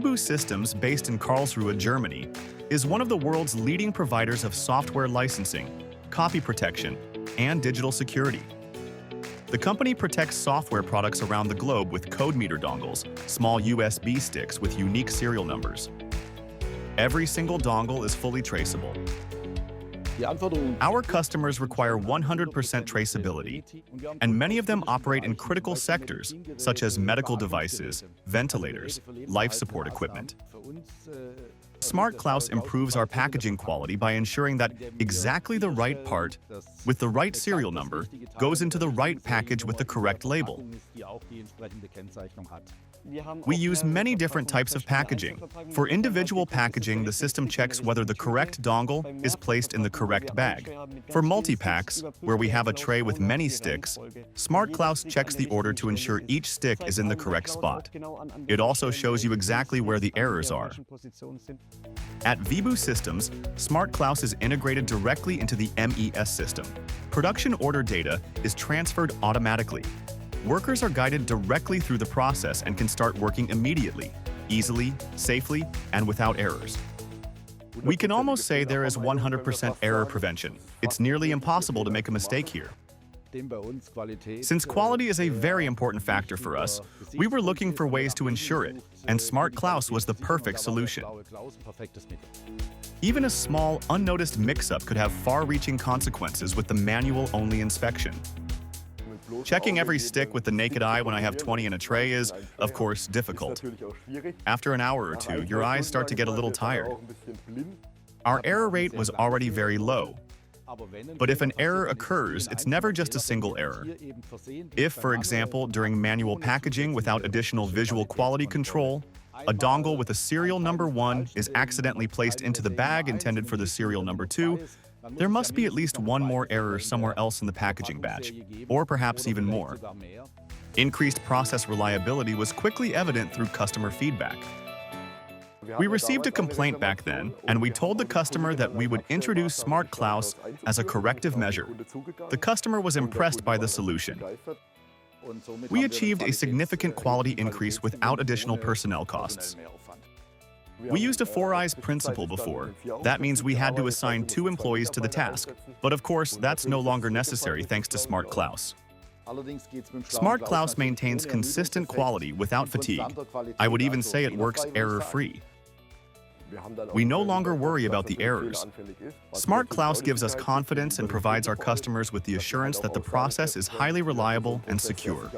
WIBU Systems, based in Karlsruhe, Germany, is one of the world's leading providers of software licensing, copy protection, and digital security. The company protects software products around the globe with CodeMeter dongles, small USB sticks with unique serial numbers. Every single dongle is fully traceable. Our customers require 100% traceability, and many of them operate in critical sectors, such as medical devices, ventilators, life support equipment. Smart Klaus improves our packaging quality by ensuring that exactly the right part, with the right serial number, goes into the right package with the correct label. We use many different types of packaging. For individual packaging, the system checks whether the correct dongle is placed in the correct bag. For multi-packs, where we have a tray with many sticks, Smart Klaus checks the order to ensure each stick is in the correct spot. It also shows you exactly where the errors are. At WIBU Systems, Smart Klaus is integrated directly into the MES system. Production order data is transferred automatically. Workers are guided directly through the process and can start working immediately, easily, safely, and without errors. We can almost say there is 100% error prevention. It's nearly impossible to make a mistake here. Since quality is a very important factor for us, we were looking for ways to ensure it, and Smart Klaus was the perfect solution. Even a small, unnoticed mix-up could have far-reaching consequences with the manual-only inspection. Checking every stick with the naked eye when I have 20 in a tray is, of course, difficult. After an hour or two, your eyes start to get a little tired. Our error rate was already very low. But if an error occurs, it's never just a single error. If, for example, during manual packaging without additional visual quality control, a dongle with a serial number 1 is accidentally placed into the bag intended for the serial number 2, there must be at least one more error somewhere else in the packaging batch, or perhaps even more. Increased process reliability was quickly evident through customer feedback. We received a complaint back then, and we told the customer that we would introduce Smart Klaus as a corrective measure. The customer was impressed by the solution. We achieved a significant quality increase without additional personnel costs. We used a 4 eyes principle before. That means we had to assign 2 employees to the task. But of course, that's no longer necessary thanks to Smart Klaus. Smart Klaus maintains consistent quality without fatigue. I would even say it works error-free. We no longer worry about the errors. Smart Klaus gives us confidence and provides our customers with the assurance that the process is highly reliable and secure.